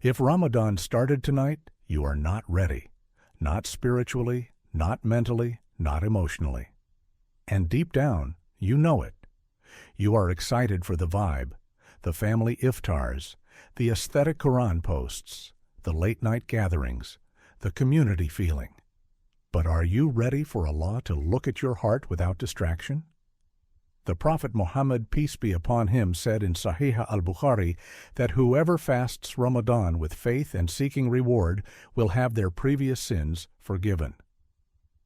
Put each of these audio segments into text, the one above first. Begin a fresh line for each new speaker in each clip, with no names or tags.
If Ramadan started tonight, you are not ready. Not spiritually, not mentally, not emotionally. And deep down, you know it. You are excited for the vibe, the family iftars, the aesthetic Quran posts, the late-night gatherings, the community feeling. But are you ready for Allah to look at your heart without distraction? The Prophet Muhammad, peace be upon him, said in Sahih al-Bukhari that whoever fasts Ramadan with faith and seeking reward will have their previous sins forgiven.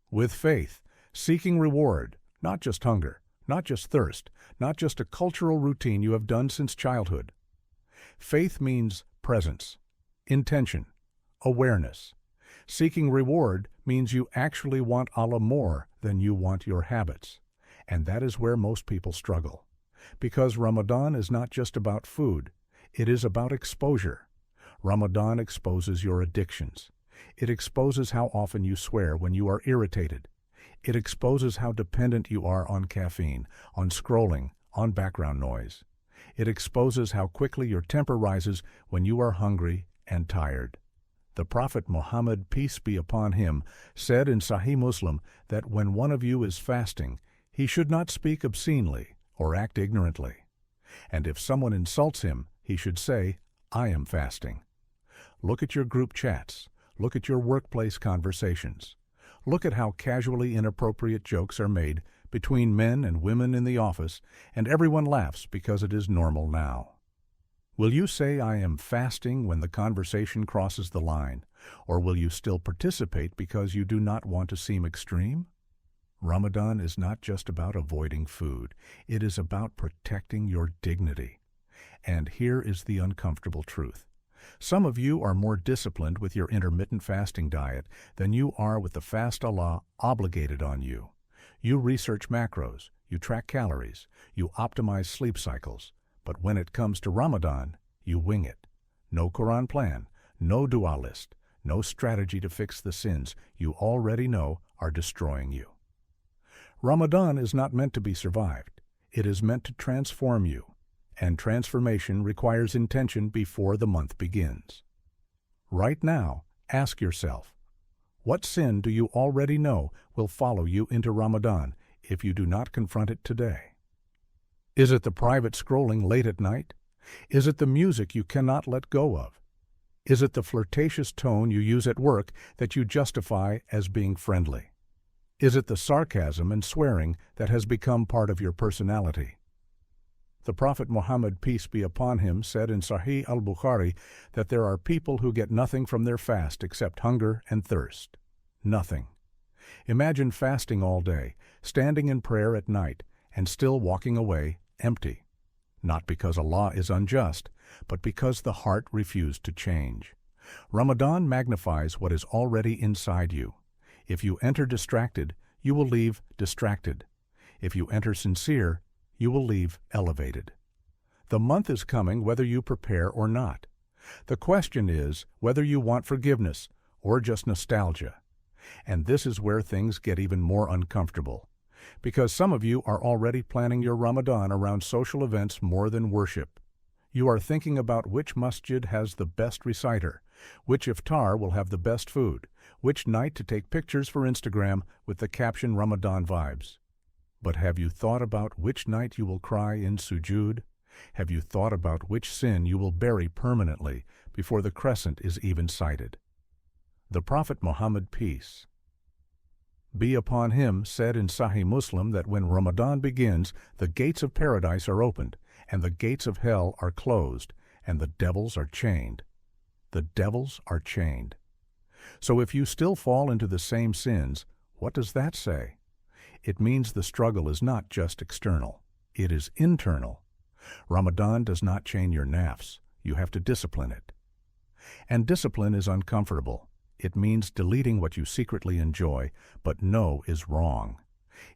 With faith, seeking reward, not just hunger, not just thirst, not just a cultural routine you have done since childhood. Faith means presence, intention, awareness. Seeking reward means you actually want Allah more than you want your habits. And that is where most people struggle. Because Ramadan is not just about food, it is about exposure. Ramadan exposes your addictions. It exposes how often you swear when you are irritated. It exposes how dependent you are on caffeine, on scrolling, on background noise. It exposes how quickly your temper rises when you are hungry and tired. The Prophet Muhammad, peace be upon him, said in Sahih Muslim that when one of you is fasting, he should not speak obscenely or act ignorantly. And if someone insults him, he should say, "I am fasting." Look at your group chats. Look at your workplace conversations. Look at how casually inappropriate jokes are made between men and women in the office, and everyone laughs because it is normal now. Will you say "I am fasting" when the conversation crosses the line, or will you still participate because you do not want to seem extreme? Ramadan is not just about avoiding food. It is about protecting your dignity. And here is the uncomfortable truth. Some of you are more disciplined with your intermittent fasting diet than you are with the fast Allah obligated on you. You research macros, you track calories, you optimize sleep cycles. But when it comes to Ramadan, you wing it. No Quran plan, no dua list, no strategy to fix the sins you already know are destroying you. Ramadan is not meant to be survived. It is meant to transform you, and transformation requires intention before the month begins. Right now, ask yourself, what sin do you already know will follow you into Ramadan if you do not confront it today? Is it the private scrolling late at night? Is it the music you cannot let go of? Is it the flirtatious tone you use at work that you justify as being friendly? Is it the sarcasm and swearing that has become part of your personality? The Prophet Muhammad, peace be upon him, said in Sahih al-Bukhari that there are people who get nothing from their fast except hunger and thirst. Nothing. Imagine fasting all day, standing in prayer at night, and still walking away empty. Not because Allah is unjust, but because the heart refused to change. Ramadan magnifies what is already inside you. If you enter distracted, you will leave distracted. If you enter sincere, you will leave elevated. The month is coming whether you prepare or not. The question is whether you want forgiveness or just nostalgia. And this is where things get even more uncomfortable. Because some of you are already planning your Ramadan around social events more than worship. You are thinking about which masjid has the best reciter, which iftar will have the best food, which night to take pictures for Instagram with the caption Ramadan vibes. But have you thought about which night you will cry in sujood? Have you thought about which sin you will bury permanently before the crescent is even sighted? The Prophet Muhammad, peace be upon him, said in Sahih Muslim that when Ramadan begins, the gates of paradise are opened, and the gates of hell are closed, and the devils are chained. The devils are chained. So if you still fall into the same sins, what does that say? It means the struggle is not just external. It is internal. Ramadan does not chain your nafs. You have to discipline it. And discipline is uncomfortable. It means deleting what you secretly enjoy, but know is wrong.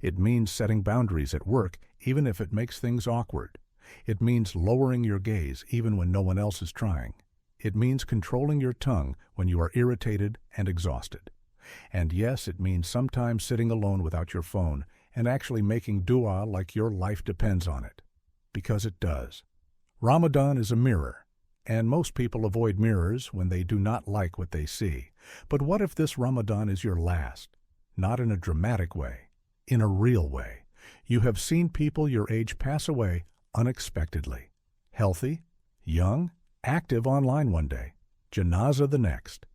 It means setting boundaries at work, even if it makes things awkward. It means lowering your gaze, even when no one else is trying. It means controlling your tongue when you are irritated and exhausted. And yes, it means sometimes sitting alone without your phone and actually making dua like your life depends on it. Because it does. Ramadan is a mirror. And most people avoid mirrors when they do not like what they see. But what if this Ramadan is your last? Not in a dramatic way, in a real way. You have seen people your age pass away unexpectedly. Healthy, young, active online one day, janazah the next.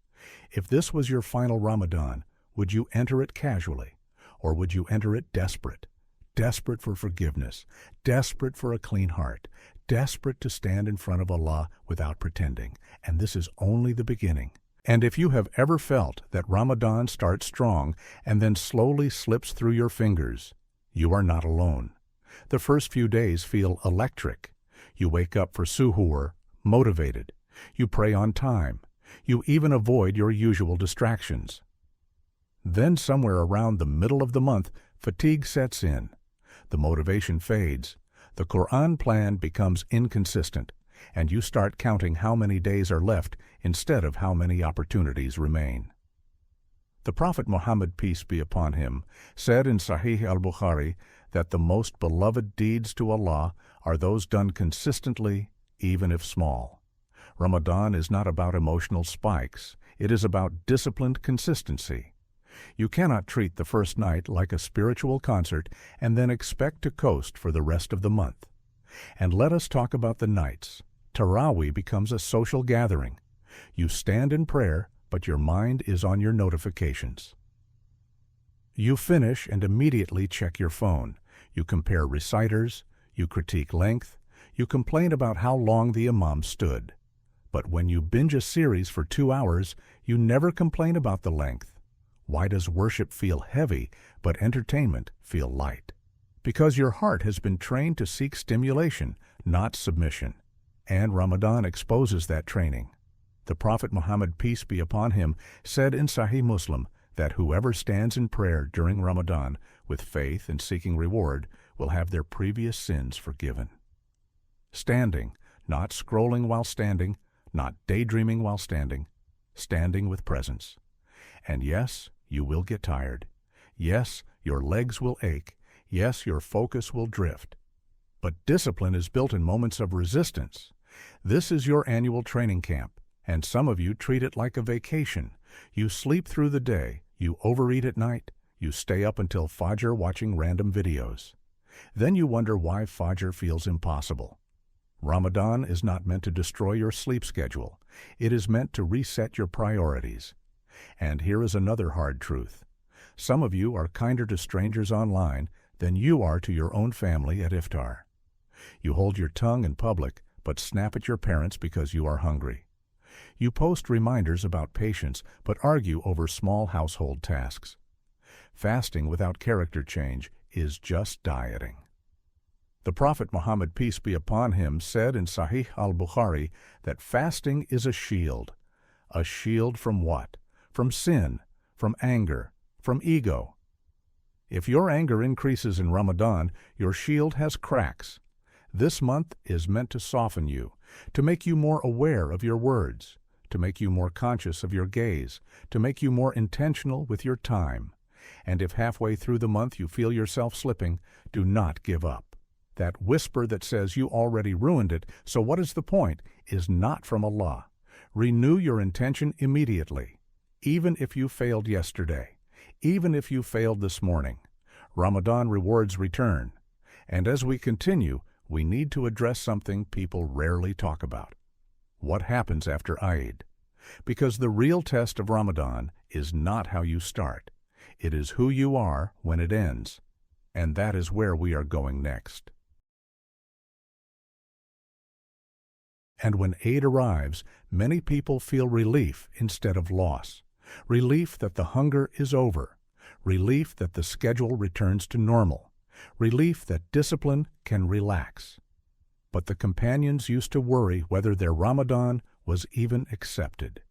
If this was your final Ramadan, would you enter it casually? Or would you enter it desperate? Desperate for forgiveness, desperate for a clean heart, desperate to stand in front of Allah without pretending. And this is only the beginning. And if you have ever felt that Ramadan starts strong and then slowly slips through your fingers, you are not alone. The first few days feel electric. You wake up for suhoor, motivated. You pray on time. You even avoid your usual distractions. Then somewhere around the middle of the month, fatigue sets in. The motivation fades. The Quran plan becomes inconsistent, and you start counting how many days are left instead of how many opportunities remain. The Prophet Muhammad, peace be upon him, said in Sahih al-Bukhari that the most beloved deeds to Allah are those done consistently, even if small. Ramadan is not about emotional spikes. It is about disciplined consistency. You cannot treat the first night like a spiritual concert and then expect to coast for the rest of the month. And let us talk about the nights. Taraweeh becomes a social gathering. You stand in prayer, but your mind is on your notifications. You finish and immediately check your phone. You compare reciters. You critique length. You complain about how long the imam stood. But when you binge a series for 2 hours, you never complain about the length. Why does worship feel heavy, but entertainment feel light? Because your heart has been trained to seek stimulation, not submission. And Ramadan exposes that training. The Prophet Muhammad, peace be upon him, said in Sahih Muslim that whoever stands in prayer during Ramadan with faith and seeking reward will have their previous sins forgiven. Standing, not scrolling while standing, not daydreaming while standing, standing with presence. And yes, you will get tired. Yes, your legs will ache. Yes, your focus will drift. But discipline is built in moments of resistance. This is your annual training camp, and some of you treat it like a vacation. You sleep through the day, you overeat at night, you stay up until Fajr watching random videos. Then you wonder why Fajr feels impossible. Ramadan is not meant to destroy your sleep schedule. It is meant to reset your priorities. And here is another hard truth. Some of you are kinder to strangers online than you are to your own family at iftar. You hold your tongue in public, but snap at your parents because you are hungry. You post reminders about patience, but argue over small household tasks. Fasting without character change is just dieting. The Prophet Muhammad, peace be upon him, said in Sahih al-Bukhari that fasting is a shield. A shield from what? From sin, from anger, from ego. If your anger increases in Ramadan, your shield has cracks. This month is meant to soften you, to make you more aware of your words, to make you more conscious of your gaze, to make you more intentional with your time. And if halfway through the month you feel yourself slipping, do not give up. That whisper that says you already ruined it, so what is the point, is not from Allah. Renew your intention immediately. Even if you failed yesterday, even if you failed this morning, Ramadan rewards return. And as we continue, we need to address something people rarely talk about. What happens after Eid? Because the real test of Ramadan is not how you start. It is who you are when it ends. And that is where we are going next. And when Eid arrives, many people feel relief instead of loss. Relief that the hunger is over. Relief that the schedule returns to normal. Relief that discipline can relax. But the companions used to worry whether their Ramadan was even accepted.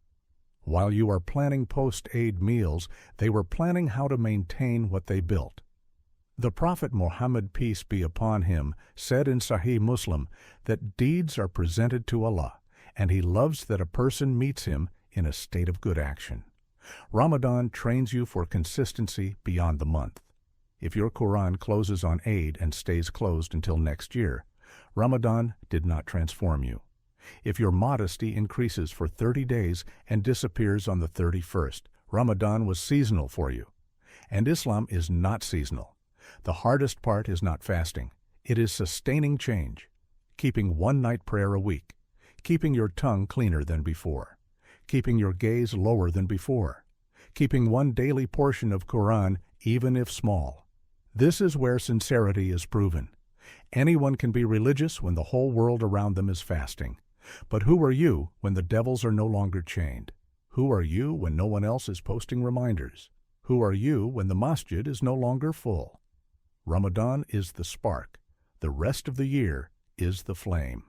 While you are planning post-Eid meals, they were planning how to maintain what they built. The Prophet Muhammad, peace be upon him, said in Sahih Muslim that deeds are presented to Allah, and He loves that a person meets Him in a state of good action. Ramadan trains you for consistency beyond the month. If your Quran closes on Eid and stays closed until next year, Ramadan did not transform you. If your modesty increases for 30 days and disappears on the 31st, Ramadan was seasonal for you. And Islam is not seasonal. The hardest part is not fasting. It is sustaining change. Keeping one night prayer a week. Keeping your tongue cleaner than before. Keeping your gaze lower than before. Keeping one daily portion of Quran, even if small. This is where sincerity is proven. Anyone can be religious when the whole world around them is fasting. But who are you when the devils are no longer chained? Who are you when no one else is posting reminders? Who are you when the masjid is no longer full? Ramadan is the spark. The rest of the year is the flame.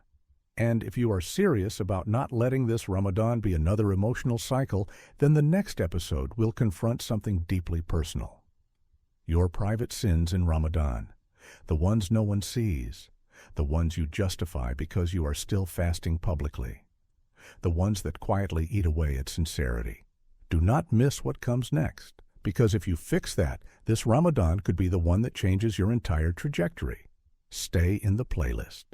And if you are serious about not letting this Ramadan be another emotional cycle, then the next episode will confront something deeply personal. Your private sins in Ramadan. The ones no one sees. The ones you justify because you are still fasting publicly. The ones that quietly eat away at sincerity. Do not miss what comes next, because if you fix that, this Ramadan could be the one that changes your entire trajectory. Stay in the playlist.